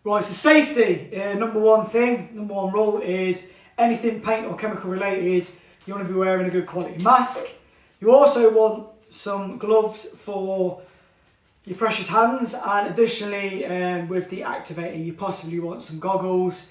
Right, so safety, number one rule is anything paint or chemical related, you want to be wearing a good quality mask. You also want some gloves for your precious hands, and additionally with the activator you possibly want some goggles.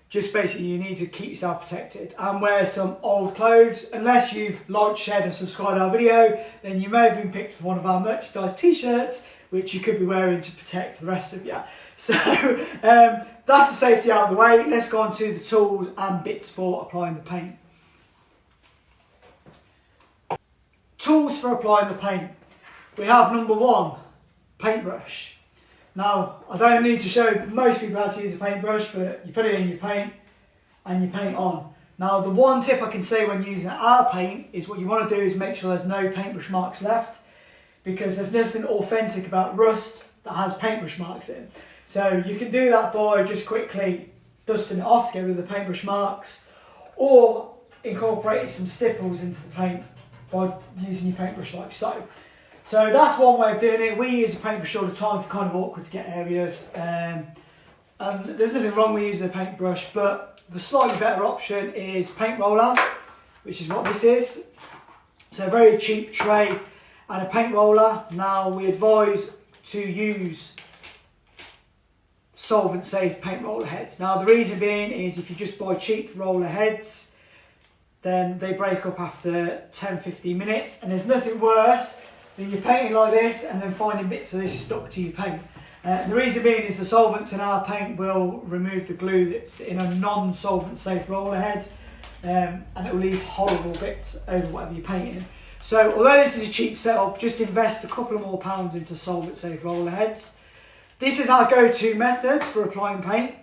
Just basically you need to keep yourself protected and wear some old clothes. Unless you've liked, shared and subscribed our video, then you may have been picked for one of our merchandise t-shirts, which you could be wearing to protect the rest of you. So that's the safety out of the way. Let's go on to the tools and bits for applying the paint. Tools for applying the paint. We have number one, paintbrush. Now, I don't need to show most people how to use a paintbrush, but you put it in your paint and you paint on. Now, the one tip I can say when using our paint is what you want to do is make sure there's no paintbrush marks left, because there's nothing authentic about rust that has paintbrush marks in. So you can do that by just quickly dusting it off to get rid of the paintbrush marks, or incorporating some stipples into the paint by using your paintbrush like so. So that's one way of doing it. We use a paintbrush all the time for kind of awkward to get areas. And there's nothing wrong with using a paintbrush, but the slightly better option is paint roller, which is what this is. So a very cheap tray and a paint roller. Now we advise to use solvent safe paint roller heads. Now the reason being is if you just buy cheap roller heads, then they break up after 10-15 minutes, and there's nothing worse than you're painting like this and then finding bits of this stuck to your paint. The reason being is the solvents in our paint will remove the glue that's in a non-solvent safe roller head, and it will leave horrible bits over whatever you're painting. So although this is a cheap setup, just invest a couple of more pounds into solvent safe roller heads. This is our go-to method for applying paint.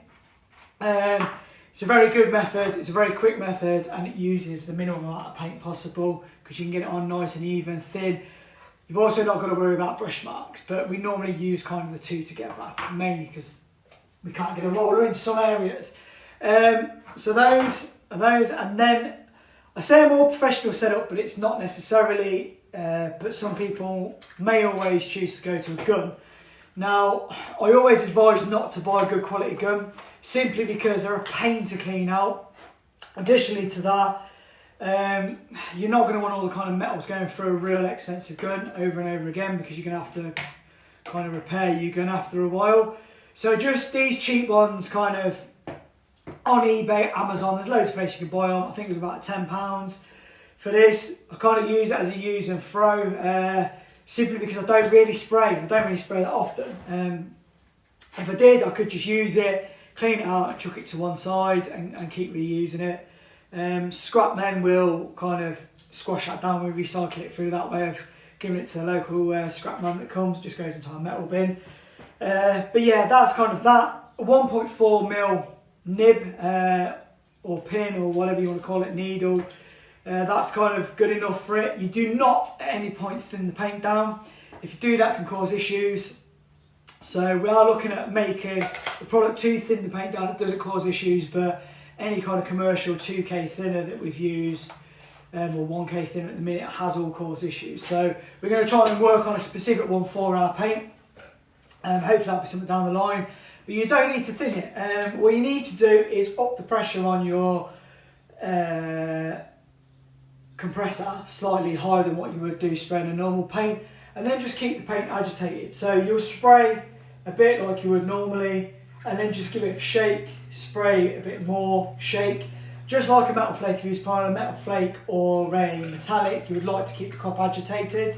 It's a very good method, it's a very quick method, and it uses the minimum amount of paint possible because you can get it on nice and even, thin. You've also not got to worry about brush marks, but we normally use kind of the two together, mainly because we can't get a roller into some areas. So those are those, and then I say a more professional setup, but it's not necessarily, but some people may always choose to go to a gun. Now, I always advise not to buy a good quality gun, simply because they're a pain to clean out. Additionally to that, you're not going to want all the kind of metals going through a real expensive gun over and over again, because you're going to have to kind of repair your gun after a while. So just these cheap ones kind of on eBay, Amazon, there's loads of places you can buy them. I think it was about £10 for this. I kind of use it as a use and throw, simply because I don't really spray. I don't really spray that often. If I did, I could just use it, clean it out and chuck it to one side and keep reusing it. Scrap men will kind of squash that down. We recycle it through that way of giving it to the local scrap man that comes, just goes into our metal bin. But yeah, that's kind of that. A 1.4mm nib or pin or whatever you want to call it, needle. That's kind of good enough for it. You do not at any point thin the paint down. If you do, that can cause issues. So we are looking at making the product to thin the paint down. It doesn't cause issues, but any kind of commercial 2K thinner that we've used, or 1K thinner at the minute, has all caused issues. So we're going to try and work on a specific one for our paint. Hopefully that'll be something down the line. But you don't need to thin it. What you need to do is up the pressure on your compressor slightly higher than what you would do spraying a normal paint, and then just keep the paint agitated. So you'll spray a bit like you would normally, and then just give it a shake, spray a bit more, shake. Just like a metal flake, if you use applying a metal flake or a metallic, you would like to keep the cup agitated.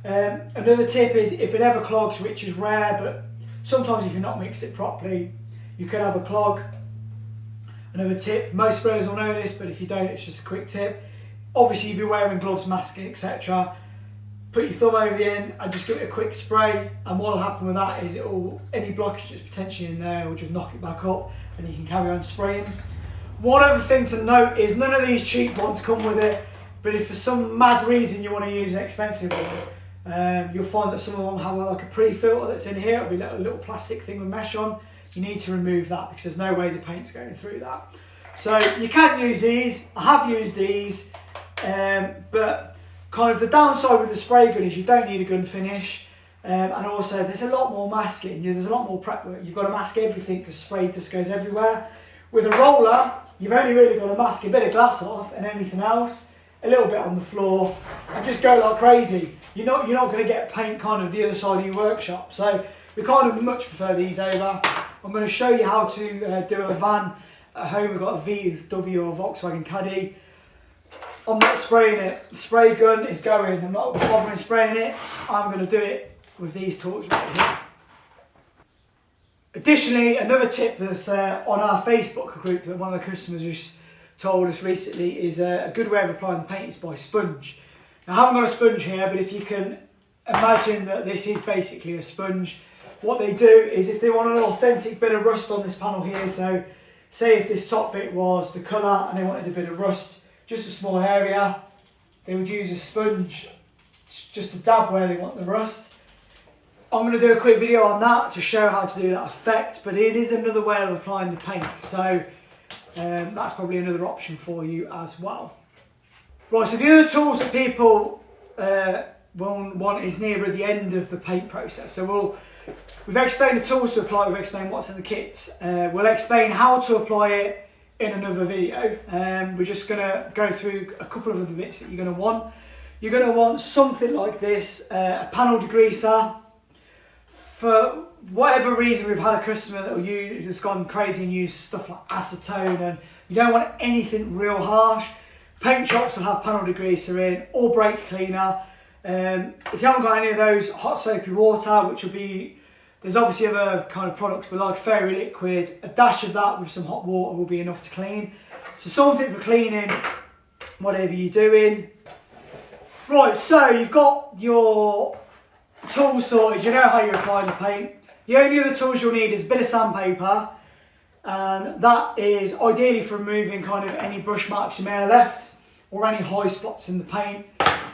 Another tip is if it ever clogs, which is rare, but sometimes if you've not mixed it properly, you could have a clog. Another tip, most sprayers will know this, but if you don't, it's just a quick tip. Obviously you'll be wearing gloves, masking, etc. Put your thumb over the end and just give it a quick spray, and what will happen with that is any blockage that's potentially in there will just knock it back up and you can carry on spraying. One other thing to note is none of these cheap ones come with it, but if for some mad reason you want to use an expensive one, you'll find that some of them have like a pre-filter that's in here. It'll be like a little plastic thing with mesh on. You need to remove that because there's no way the paint's going through that. So you can use these. I have used these, but kind of the downside with the spray gun is you don't need a gun finish. And also there's a lot more masking, there's a lot more prep work. You've got to mask everything because spray just goes everywhere. With a roller, you've only really got to mask a bit of glass off and anything else, a little bit on the floor, and just go like crazy. You're not going to get paint kind of the other side of your workshop. So we kind of much prefer these over. I'm going to show you how to do a van at home. We've got a VW or Volkswagen Caddy. I'm not spraying it. The spray gun is going. I'm not bothering spraying it. I'm going to do it with these tools right here. Additionally, another tip that's on our Facebook group that one of the customers just told us recently is a good way of applying the paint is by sponge. Now, I haven't got a sponge here, but if you can imagine that this is basically a sponge, what they do is if they want an authentic bit of rust on this panel here, so say if this top bit was the colour and they wanted a bit of rust, just a small area, they would use a sponge just to dab where they want the rust. I'm going to do a quick video on that to show how to do that effect, but it is another way of applying the paint, so that's probably another option for you as well. Right, so the other tools that people will want is nearer the end of the paint process. So we've explained the tools to apply, we've explained what's in the kits. We'll explain how to apply it in another video. We're just going to go through a couple of other bits that you're going to want. You're going to want something like this, a panel degreaser. For whatever reason, we've had a customer who's gone crazy and used stuff like acetone, and you don't want anything real harsh. Paint shops will have panel degreaser in, or brake cleaner. If you haven't got any of those, hot soapy water, which will be, there's obviously other kind of products, but like fairy liquid, a dash of that with some hot water will be enough to clean. So something for cleaning whatever you're doing. Right, so you've got your tools sorted, you know how you're applying the paint. The only other tools you'll need is a bit of sandpaper, and that is ideally for removing kind of any brush marks you may have left or any high spots in the paint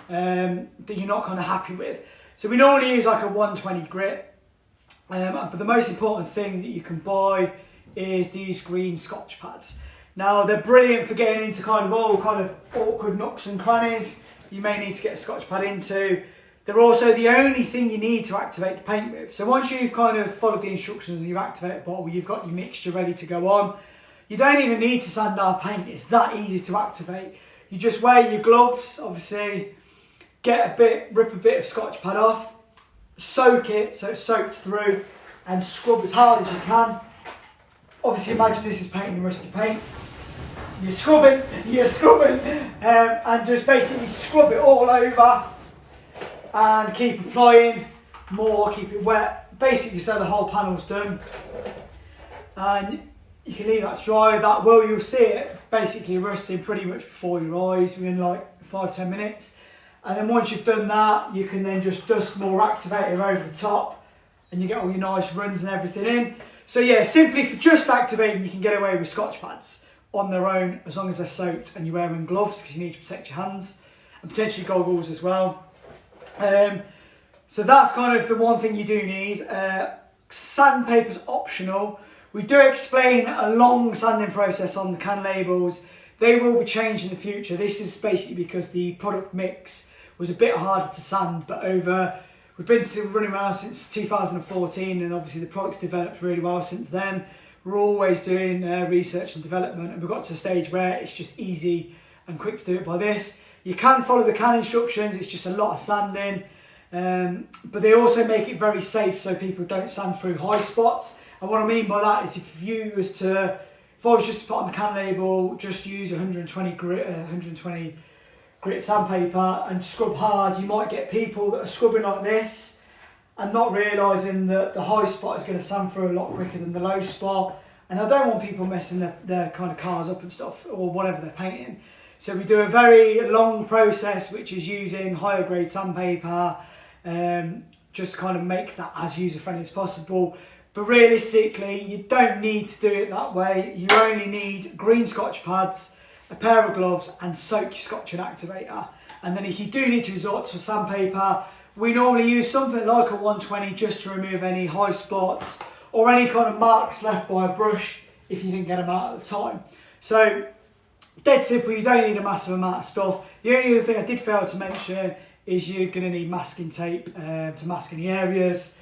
that you're not kind of happy with. So we normally use like a 120 grit, but the most important thing that you can buy is these green Scotch pads. Now they're brilliant for getting into kind of all kind of awkward nooks and crannies you may need to get a Scotch pad into. They're also the only thing you need to activate the paint with. So once you've kind of followed the instructions and you've activated the bottle, you've got your mixture ready to go on. You don't even need to sand our paint, it's that easy to activate. You just wear your gloves, obviously, rip a bit of Scotch pad off, soak it so it's soaked through, and scrub as hard as you can. Obviously imagine this is painting the rusty paint. You're scrubbing, and just basically scrub it all over. And keep applying more, keep it wet, basically so the whole panel's done. And you can leave that to dry. You'll see it basically rusting pretty much before your eyes within like 5-10 minutes. And then once you've done that, you can then just dust more activator over the top and you get all your nice runs and everything in. So yeah, simply for just activating, you can get away with Scotch pads on their own as long as they're soaked and you're wearing gloves because you need to protect your hands, and potentially goggles as well. So that's kind of the one thing you do need. Sandpaper's optional. We do explain a long sanding process on the can labels. They will be changed in the future. This is basically because the product mix was a bit harder to sand, but we've been still running around since 2014, and obviously the product's developed really well since then. We're always doing research and development, and we've got to a stage where it's just easy and quick to do it by this. You can follow the can instructions, it's just a lot of sanding, but they also make it very safe so people don't sand through high spots. And what I mean by that is if I was just to put on the can label, just use 120 grit sandpaper and scrub hard, you might get people that are scrubbing like this and not realising that the high spot is going to sand through a lot quicker than the low spot. And I don't want people messing their kind of cars up and stuff, or whatever they're painting. So we do a very long process, which is using higher grade sandpaper, just to kind of make that as user friendly as possible. But realistically, you don't need to do it that way. You only need green Scotch pads, a pair of gloves, and soak your Scotch in activator. And then if you do need to resort to sandpaper, we normally use something like a 120 just to remove any high spots or any kind of marks left by a brush if you didn't get them out at the time. So dead simple, you don't need a massive amount of stuff. The only other thing I did fail to mention is you're going to need masking tape to mask any areas.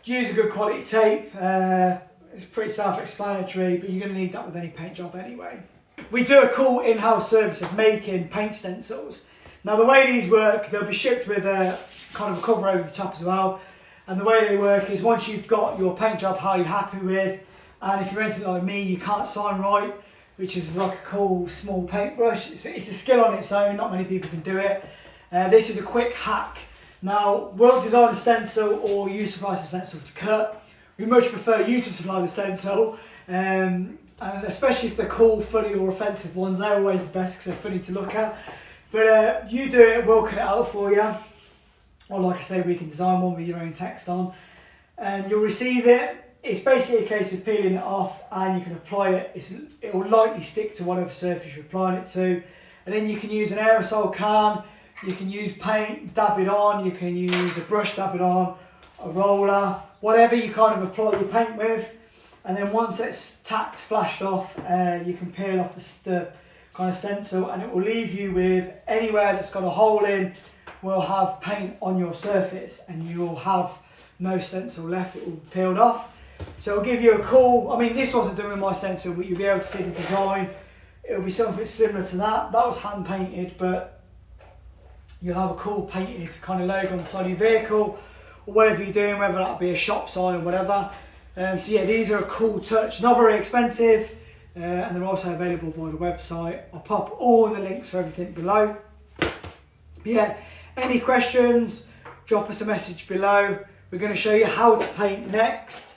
Use a good quality tape. It's pretty self-explanatory, but you're going to need that with any paint job anyway. We do a cool in-house service of making paint stencils. Now the way these work, they'll be shipped with a kind of a cover over the top as well. And the way they work is once you've got your paint job how you're happy with, and if you're anything like me, you can't sign right, which is like a cool small paintbrush. It's a skill on its own, not many people can do it. This is a quick hack. Now, we'll design a stencil or you supply the stencil to cut. We much prefer you to supply the stencil, and especially if they're cool, funny or offensive ones, they're always the best because they're funny to look at. But you do it, we'll cut it out for you. Or like I say, we can design one with your own text on. And you'll receive it. It's basically a case of peeling it off and you can apply it. It will lightly stick to whatever surface you're applying it to. And then you can use an aerosol can, you can use paint, dab it on, you can use a brush, dab it on, a roller, whatever you kind of apply your paint with. And then once it's tacked, flashed off, you can peel off the kind of stencil, and it will leave you with anywhere that's got a hole in will have paint on your surface, and you'll have no stencil left. It will be peeled off. So it'll give you a cool, I mean this wasn't done with my stencil, but you'll be able to see the design. It'll be something similar to that. That was hand painted, but you'll have a cool painted kind of logo on the side of your vehicle, or whatever you're doing, whether that be a shop sign or whatever. So yeah, these are a cool touch, not very expensive, and they're also available by the website. I'll pop all the links for everything below. But yeah, any questions, drop us a message below. We're going to show you how to paint next.